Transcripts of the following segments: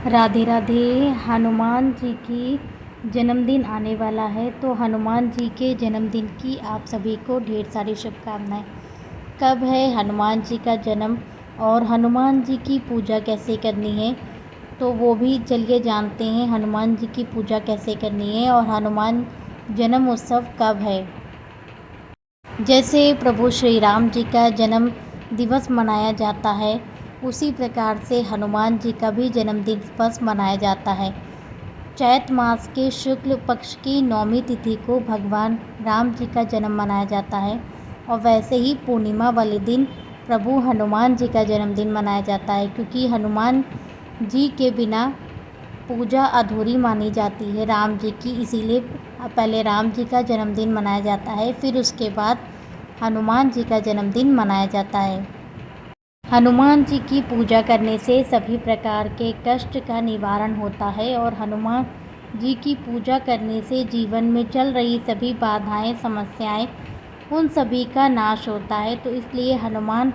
राधे राधे। हनुमान जी की जन्मदिन आने वाला है, तो हनुमान जी के जन्मदिन की आप सभी को ढेर सारी शुभकामनाएं। कब है हनुमान जी का जन्म और हनुमान जी की पूजा कैसे करनी है, तो वो भी चलिए जानते हैं हनुमान जी की पूजा कैसे करनी है और हनुमान जन्म उत्सव कब है। जैसे प्रभु श्री राम जी का जन्म दिवस मनाया जाता है, उसी प्रकार से हनुमान जी का भी जन्मदिन दिवस मनाया जाता है। चैत मास के शुक्ल पक्ष की 9वीं तिथि को भगवान राम जी का जन्म मनाया जाता है और वैसे ही पूर्णिमा वाले दिन प्रभु हनुमान जी का जन्मदिन मनाया जाता है, क्योंकि हनुमान जी के बिना पूजा अधूरी मानी जाती है राम जी की। इसीलिए पहले राम जी का जन्मदिन मनाया जाता है, फिर उसके बाद हनुमान जी का जन्मदिन मनाया जाता है। हनुमान जी की पूजा करने से सभी प्रकार के कष्ट का निवारण होता है और हनुमान जी की पूजा करने से जीवन में चल रही सभी बाधाएं, समस्याएं, उन सभी का नाश होता है। तो इसलिए हनुमान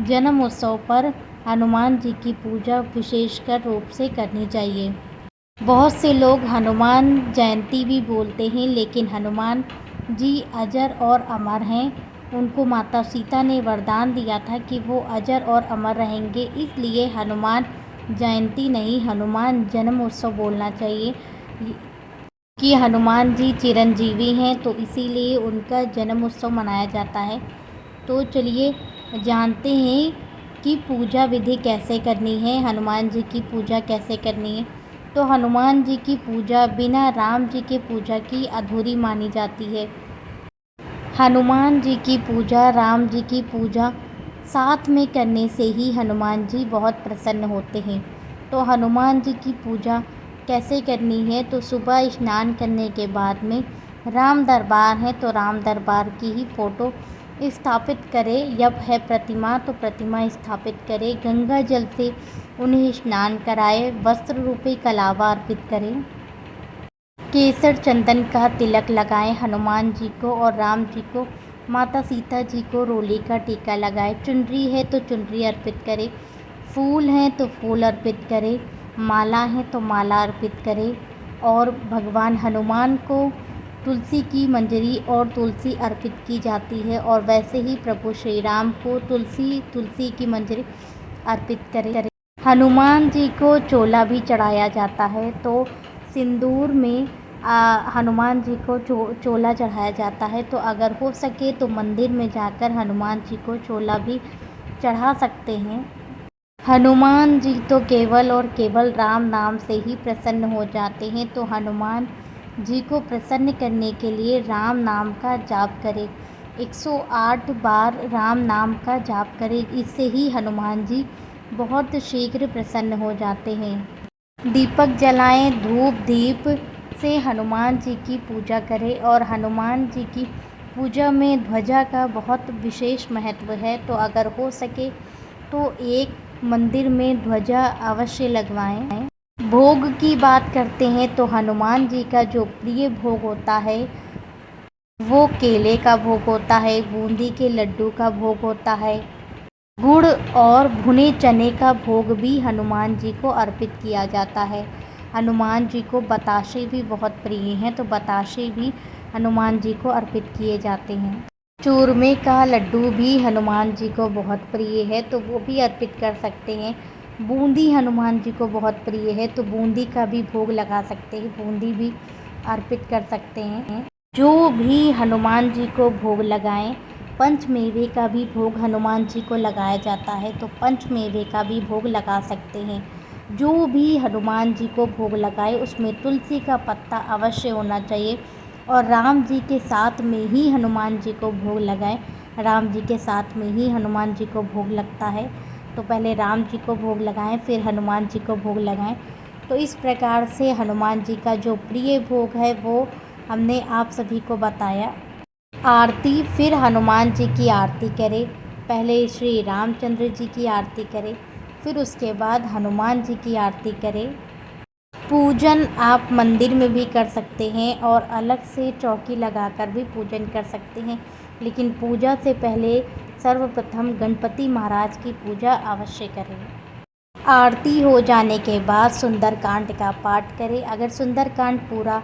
जन्म उत्सव पर हनुमान जी की पूजा विशेषकर रूप से करनी चाहिए। बहुत से लोग हनुमान जयंती भी बोलते हैं, लेकिन हनुमान जी अजर और अमर हैं। उनको माता सीता ने वरदान दिया था कि वो अजर और अमर रहेंगे, इसलिए हनुमान जयंती नहीं, हनुमान जन्म उत्सव बोलना चाहिए कि हनुमान जी चिरंजीवी हैं, तो इसीलिए उनका जन्म उत्सव मनाया जाता है। तो चलिए जानते हैं कि पूजा विधि कैसे करनी है, हनुमान जी की पूजा कैसे करनी है। तो हनुमान जी की पूजा बिना राम जी के पूजा की अधूरी मानी जाती है। हनुमान जी की पूजा, राम जी की पूजा साथ में करने से ही हनुमान जी बहुत प्रसन्न होते हैं। तो हनुमान जी की पूजा कैसे करनी है, तो सुबह स्नान करने के बाद में राम दरबार है तो राम दरबार की ही फ़ोटो स्थापित करें। जब है प्रतिमा तो प्रतिमा स्थापित करें, गंगा जल से उन्हें स्नान कराए, वस्त्र रूपी कलावा अर्पित करें, केसर चंदन का तिलक लगाएं हनुमान जी को और राम जी को, माता सीता जी को रोली का टीका लगाएं, चुनरी है तो चुनरी अर्पित करें, फूल हैं तो फूल अर्पित करें, माला है तो माला अर्पित करें और भगवान हनुमान को तुलसी की मंजरी और तुलसी अर्पित की जाती है और वैसे ही प्रभु श्री राम को तुलसी की मंजरी अर्पित करें। हनुमान जी को चोला भी चढ़ाया जाता है, तो सिंदूर में हनुमान जी को चोला चढ़ाया जाता है। तो अगर हो सके तो मंदिर में जाकर हनुमान जी को चोला भी चढ़ा सकते हैं। हनुमान जी तो केवल और केवल राम नाम से ही प्रसन्न हो जाते हैं, तो हनुमान जी को प्रसन्न करने के लिए राम नाम का जाप करें, 108 बार राम नाम का जाप करें। इससे ही हनुमान जी बहुत शीघ्र प्रसन्न हो जाते हैं। दीपक जलाएं, धूप दीप से हनुमान जी की पूजा करें और हनुमान जी की पूजा में ध्वजा का बहुत विशेष महत्व है। तो अगर हो सके तो एक मंदिर में ध्वजा अवश्य लगवाएं। भोग की बात करते हैं तो हनुमान जी का जो प्रिय भोग होता है वो केले का भोग होता है, बूंदी के लड्डू का भोग होता है, गुड़ और भुने चने का भोग भी हनुमान जी को अर्पित किया जाता है। हनुमान जी को बताशे भी बहुत प्रिय हैं, तो बताशे भी हनुमान जी को अर्पित किए जाते हैं। चूरमे का लड्डू भी हनुमान जी को बहुत प्रिय है, तो वो भी अर्पित कर सकते हैं। बूंदी हनुमान जी को बहुत प्रिय है, तो बूंदी का भी भोग लगा सकते हैं, बूंदी भी अर्पित कर सकते हैं। जो भी हनुमान जी को भोग लगाएं, पंचमेवे का भी भोग हनुमान जी को लगाया जाता है, तो पंचमेवे का भी भोग लगा सकते हैं। जो भी हनुमान जी को भोग लगाए उसमें तुलसी का पत्ता अवश्य होना चाहिए और राम जी के साथ में ही हनुमान जी को भोग लगाएं। राम जी के साथ में ही हनुमान जी को भोग लगता है, तो पहले राम जी को भोग लगाएं फिर हनुमान जी को भोग लगाएं। तो इस प्रकार से हनुमान जी का जो प्रिय भोग है वो हमने आप सभी को बताया। आरती, फिर हनुमान जी की आरती करें। पहले श्री रामचंद्र जी की आरती करें, फिर उसके बाद हनुमान जी की आरती करें। पूजन आप मंदिर में भी कर सकते हैं और अलग से चौकी लगाकर भी पूजन कर सकते हैं, लेकिन पूजा से पहले सर्वप्रथम गणपति महाराज की पूजा अवश्य करें। आरती हो जाने के बाद सुंदरकांड का पाठ करें। अगर सुंदरकांड पूरा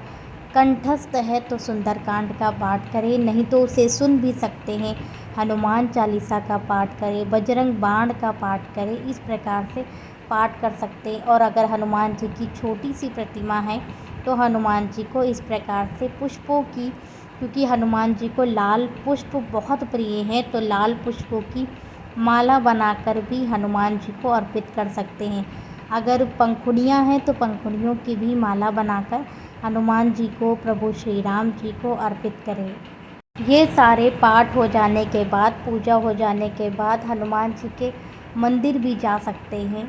कंठस्थ है तो सुंदरकांड का पाठ करें, नहीं तो उसे सुन भी सकते हैं। हनुमान चालीसा का पाठ करें, बजरंग बाण का पाठ करें, इस प्रकार से पाठ कर सकते हैं। और अगर हनुमान जी की छोटी सी प्रतिमा है तो हनुमान जी को इस प्रकार से पुष्पों की, क्योंकि हनुमान जी को लाल पुष्प बहुत प्रिय हैं, तो लाल पुष्पों की माला बनाकर भी हनुमान जी को अर्पित कर सकते हैं। अगर पंखुड़ियाँ हैं तो पंखुड़ियों की भी माला बनाकर हनुमान जी को, प्रभु श्री राम जी को अर्पित करें। ये सारे पाठ हो जाने के बाद, पूजा हो जाने के बाद हनुमान जी के मंदिर भी जा सकते हैं।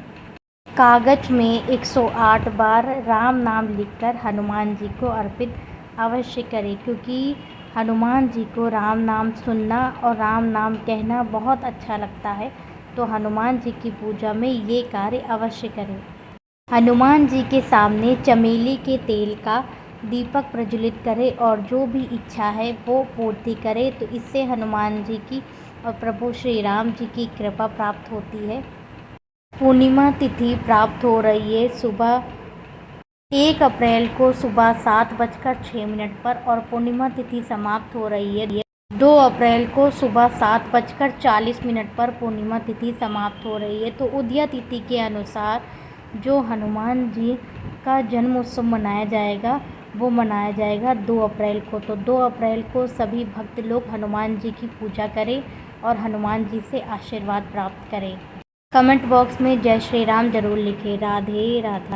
कागज में 108 बार राम नाम लिखकर हनुमान जी को अर्पित अवश्य करें, क्योंकि हनुमान जी को राम नाम सुनना और राम नाम कहना बहुत अच्छा लगता है। तो हनुमान जी की पूजा में ये कार्य अवश्य करें। हनुमान जी के सामने चमेली के तेल का दीपक प्रज्वलित करें और जो भी इच्छा है वो पूर्ति करें, तो इससे हनुमान जी की और प्रभु श्री राम जी की कृपा प्राप्त होती है। पूर्णिमा तिथि प्राप्त हो रही है सुबह 1 अप्रैल को सुबह 7:06 पर, और पूर्णिमा तिथि समाप्त हो रही है 2 अप्रैल को सुबह 7:40 पर पूर्णिमा तिथि समाप्त हो रही है। तो उदया तिथि के अनुसार जो हनुमान जी का जन्म उत्सव मनाया जाएगा वो मनाया जाएगा 2 अप्रैल को। तो 2 अप्रैल को सभी भक्त लोग हनुमान जी की पूजा करें और हनुमान जी से आशीर्वाद प्राप्त करें। कमेंट बॉक्स में जय श्री राम जरूर लिखें। राधे राधे।